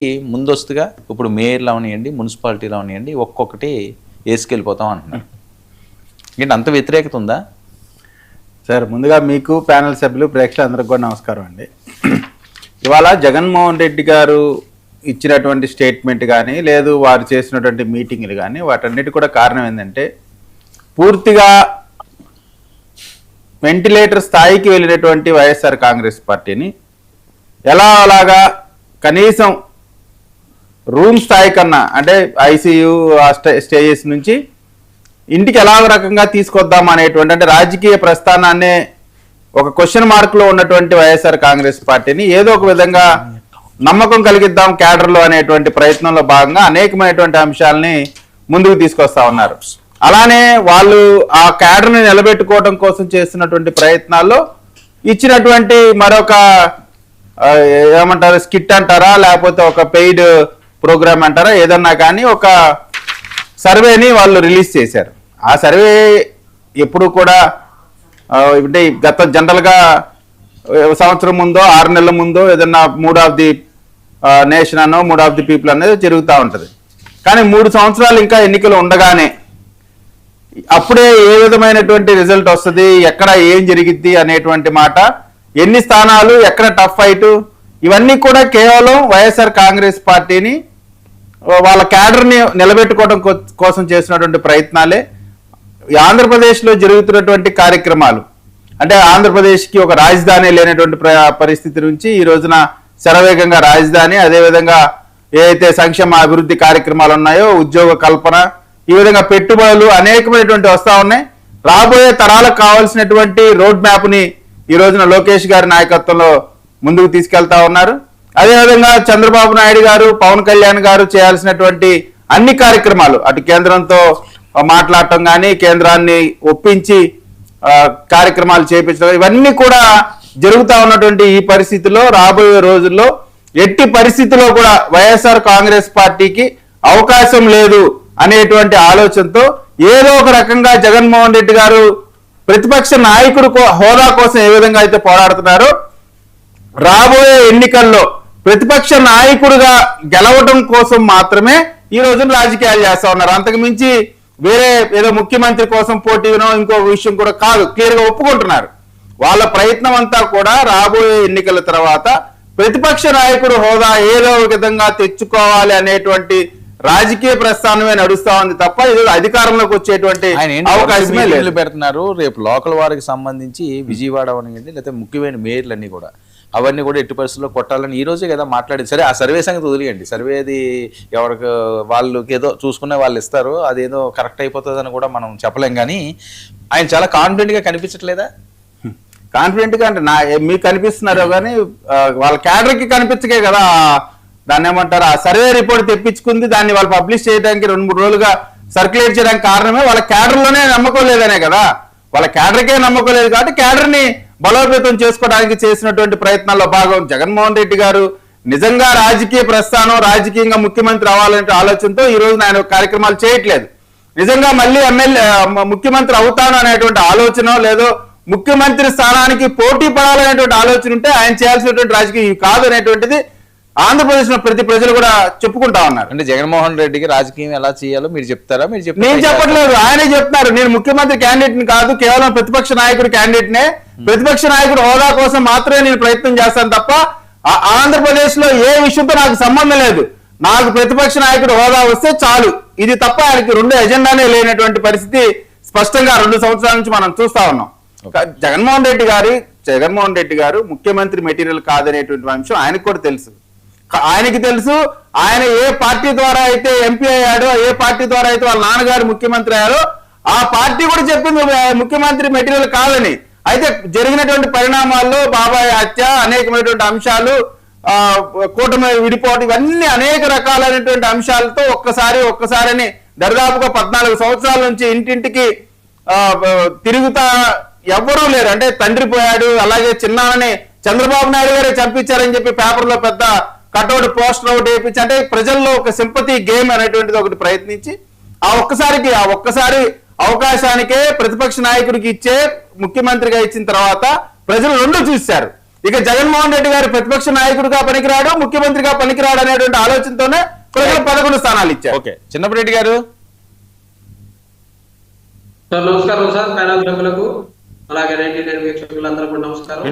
ముందస్తుగా ఇప్పుడు మేయర్లు అవనియండి, మున్సిపాలిటీలు అవనియండి, ఒక్కొక్కటి వేసుకెళ్ళిపోతాం అంటున్నారు. ఏంటి అంత వ్యతిరేకత ఉందా? సార్, ముందుగా మీకు ప్యానెల్ సభ్యులు ప్రేక్షకులందరికీ కూడా నమస్కారం అండి. ఇవాళ జగన్మోహన్ రెడ్డి గారు ఇచ్చినటువంటి స్టేట్మెంట్ కానీ, లేదు వారు చేసినటువంటి మీటింగ్లు కానీ, వాటన్నిటి కూడా కారణం ఏంటంటే పూర్తిగా వెంటిలేటర్ స్థాయికి వెళ్ళినటువంటి వైఎస్ఆర్ కాంగ్రెస్ పార్టీని ఎలా అలాగా కనీసం రూమ్ స్థాయి కన్నా, అంటే ఐసీయూ స్టేజెస్ నుంచి ఇంటికి ఎలా రకంగా తీసుకొద్దాం అనేటువంటి, అంటే రాజకీయ ప్రస్థానాన్నే ఒక క్వశ్చన్ మార్క్లో ఉన్నటువంటి వైఎస్ఆర్ కాంగ్రెస్ పార్టీని ఏదో ఒక విధంగా నమ్మకం కలిగిద్దాం క్యాడర్లో అనేటువంటి ప్రయత్నంలో భాగంగా అనేకమైనటువంటి అంశాలని ముందుకు తీసుకొస్తా ఉన్నారు. అలానే వాళ్ళు ఆ క్యాడర్ని నిలబెట్టుకోవడం కోసం చేస్తున్నటువంటి ప్రయత్నాల్లో ఇచ్చినటువంటి మరొక ఏమంటారు, స్కిట్ అంటారా, లేకపోతే ఒక పెయిడ్ ప్రోగ్రామ్ అంటారా, ఏదన్నా కానీ ఒక సర్వేని వాళ్ళు రిలీజ్ చేశారు. ఆ సర్వే ఎప్పుడు కూడా అంటే గత జనరల్గా సంవత్సరం ముందో 6 నెలల ముందో ఏదన్నా మూడ్ ఆఫ్ ది నేషన్ అనో మూడ్ ఆఫ్ ది పీపుల్ అనేది జరుగుతూ ఉంటుంది. కానీ 3 సంవత్సరాలు ఇంకా ఎన్నికలు ఉండగానే అప్పుడే ఏ విధమైనటువంటి రిజల్ట్ వస్తుంది, ఎక్కడ ఏం జరిగిద్ది అనేటువంటి మాట, ఎన్ని స్థానాలు, ఎక్కడ టఫ్ ఫైట్, ఇవన్నీ కూడా కేవలం వైఎస్ఆర్ కాంగ్రెస్ పార్టీని వాళ్ళ క్యాడర్ని నిలబెట్టుకోవడం కోసం చేసినటువంటి ప్రయత్నాలే. ఆంధ్రప్రదేశ్లో జరుగుతున్నటువంటి కార్యక్రమాలు, అంటే ఆంధ్రప్రదేశ్కి ఒక రాజధాని లేనటువంటి పరిస్థితి నుంచి ఈ రోజున శరవేగంగా రాజధాని, అదేవిధంగా ఏదైతే సంక్షేమ అభివృద్ధి కార్యక్రమాలు ఉన్నాయో, ఉద్యోగ కల్పన, ఈ విధంగా పెట్టుబడులు అనేకమైనటువంటి వస్తూ ఉన్నాయి. రాబోయే తరాలకు కావాల్సినటువంటి రోడ్ మ్యాప్ని ఈ రోజున లోకేష్ గారి నాయకత్వంలో ముందుకు తీసుకెళ్తా ఉన్నారు. అదేవిధంగా చంద్రబాబు నాయుడు గారు, పవన్ కళ్యాణ్ గారు చేయాల్సినటువంటి అన్ని కార్యక్రమాలు, అటు కేంద్రంతో మాట్లాడటం కానీ, కేంద్రాన్ని ఒప్పించి కార్యక్రమాలు చేపించడం, ఇవన్నీ కూడా జరుగుతూ ఉన్నటువంటి ఈ పరిస్థితిలో రాబోయే రోజుల్లో ఎట్టి పరిస్థితిలో కూడా వైఎస్ఆర్ కాంగ్రెస్ పార్టీకి అవకాశం లేదు అనేటువంటి ఆలోచనతో ఏదో ఒక రకంగా జగన్మోహన్ రెడ్డి గారు ప్రతిపక్ష నాయకుడు హోదా కోసం ఏ విధంగా అయితే పోరాడుతున్నారో, రాబోయే ఎన్నికల్లో ప్రతిపక్ష నాయకుడిగా గెలవడం కోసం మాత్రమే ఈ రోజున రాజకీయాలు చేస్తా ఉన్నారు. అంతకు మించి వేరే ఏదో ముఖ్యమంత్రి కోసం పోటీనో ఇంకొక విషయం కూడా కాదు, క్లియర్గా ఒప్పుకుంటున్నారు. వాళ్ళ ప్రయత్నం అంతా కూడా రాబోయే ఎన్నికల తర్వాత ప్రతిపక్ష నాయకుడు హోదా ఏదో ఒక విధంగా తెచ్చుకోవాలి అనేటువంటి రాజకీయ ప్రస్థానమే నడుస్తా ఉంది తప్ప ఇది అధికారంలోకి వచ్చేటువంటి అవకాశమే లేదు. పెడుతున్నారు. రేపు లోకల్ వారికి సంబంధించి విజయవాడ అవనివ్వండి, లేకపోతే ముఖ్యమైన మేయర్లన్నీ కూడా అవన్నీ కూడా ఎట్టి పరిస్థితుల్లో కొట్టాలని ఈ రోజే కదా మాట్లాడేది. సరే, ఆ సర్వే సంగతి వదిలేయండి. సర్వేది ఎవరికి వాళ్ళకి ఏదో చూసుకునే వాళ్ళు ఇస్తారు, అదేదో కరెక్ట్ అయిపోతుందని కూడా మనం చెప్పలేం. కానీ ఆయన చాలా కాన్ఫిడెంట్గా కనిపించట్లేదా? కాన్ఫిడెంట్గా అంటే మీకు కనిపిస్తున్నారు, కానీ వాళ్ళ క్యాడర్కి కనిపించకే కదా దాన్ని ఏమంటారు, ఆ సర్వే రిపోర్ట్ తెప్పించుకుంది, దాన్ని వాళ్ళు పబ్లిష్ చేయడానికి 2-3 రోజులుగా సర్క్యులేట్ చేయడానికి కారణమే వాళ్ళ క్యాడర్లోనే నమ్మకం లేదనే కదా. వాళ్ళ క్యాడర్కే నమ్మకం లేదు కాబట్టి క్యాడర్ని బలోపేతం చేసుకోవడానికి చేసినటువంటి ప్రయత్నాల్లో భాగం జగన్మోహన్ రెడ్డి గారు నిజంగా రాజకీయ ప్రస్థానం, రాజకీయంగా ముఖ్యమంత్రి అవ్వాలనే ఆలోచనతో ఈ రోజు ఆయన కార్యక్రమాలు చేయట్లేదు. నిజంగా మళ్ళీ ముఖ్యమంత్రి అవుతాను అనేటువంటి ఆలోచన, లేదో ముఖ్యమంత్రి స్థానానికి పోటీ పడాలనేటువంటి ఆలోచన ఉంటే ఆయన చేయాల్సినటువంటి రాజకీయం కాదు అనేటువంటిది ఆంధ్రప్రదేశ్ లో ప్రతి ప్రజలు కూడా చెప్పుకుంటా ఉన్నారు. అంటే జగన్మోహన్ రెడ్డికి రాజకీయం ఎలా చేయాలో మీరు చెప్తారా? నేను చెప్పట్లేదు, ఆయనే చెప్తున్నారు. నేను ముఖ్యమంత్రి క్యాండిడేట్ కాదు, కేవలం ప్రతిపక్ష నాయకుడు క్యాండిడేట్నే, ప్రతిపక్ష నాయకుడు హోదా కోసం మాత్రమే నేను ప్రయత్నం చేస్తాను తప్ప ఆంధ్రప్రదేశ్ లో ఏ విషయంతో నాకు సంబంధం లేదు. నాకు ప్రతిపక్ష నాయకుడు హోదా వస్తే చాలు, ఇది తప్ప ఆయనకి 2 ఎజెండానే లేనటువంటి పరిస్థితి స్పష్టంగా 2 సంవత్సరాల నుంచి మనం చూస్తా ఉన్నాం. జగన్మోహన్ రెడ్డి గారు ముఖ్యమంత్రి మెటీరియల్ కాదనేటువంటి అంశం ఆయనకు కూడా తెలుసు. ఆయనకి తెలుసు, ఆయన ఏ పార్టీ ద్వారా అయితే ఎంపీ అయ్యాడో, ఏ పార్టీ ద్వారా అయితే వాళ్ళ నాన్నగారు ముఖ్యమంత్రి అయ్యారో ఆ పార్టీ కూడా చెప్పింది ముఖ్యమంత్రి మెటీరియల్ కాదని. అయితే జరిగినటువంటి పరిణామాల్లో బాబాయ్ హత్య, అనేకమైనటువంటి అంశాలు, కూటమి విడిపోవడం, ఇవన్నీ అనేక రకాలైనటువంటి అంశాలతో ఒక్కసారి దరిదాపుగా 14 సంవత్సరాల నుంచి ఇంటింటికి తిరుగుతా ఎవ్వరూ లేరు. అంటే తండ్రి పోయాడు, అలాగే చిన్నానని చంద్రబాబు నాయుడు గారే చంపించారని చెప్పి పేపర్లో పెద్ద కట్అవుట్, పోస్టర్ అవుట్ వేయించి, అంటే ప్రజల్లో ఒక సింపతి గేమ్ అనేటువంటిది ఒకటి ప్రయత్నించి ఆ ఒక్కసారి అవకాశానికే ప్రతిపక్ష నాయకుడికి ఇచ్చే ముఖ్యమంత్రిగా ఇచ్చిన తర్వాత ప్రజలు 2 చూశారు. ఇక జగన్మోహన్ రెడ్డి గారు ప్రతిపక్ష నాయకుడిగా పనికిరాడు, ముఖ్యమంత్రిగా పనికిరాడు అనేటువంటి ఆలోచనతోనే ప్రజలు 11 స్థానాలు ఇచ్చారు. ఓకే, చిన్నపరెడ్డి గారు. సార్ నమస్కారం సార్, ప్యానల్ సభ్యులకు అలాగే 99 వీక్షకులందరూ కూడా నమస్కారం.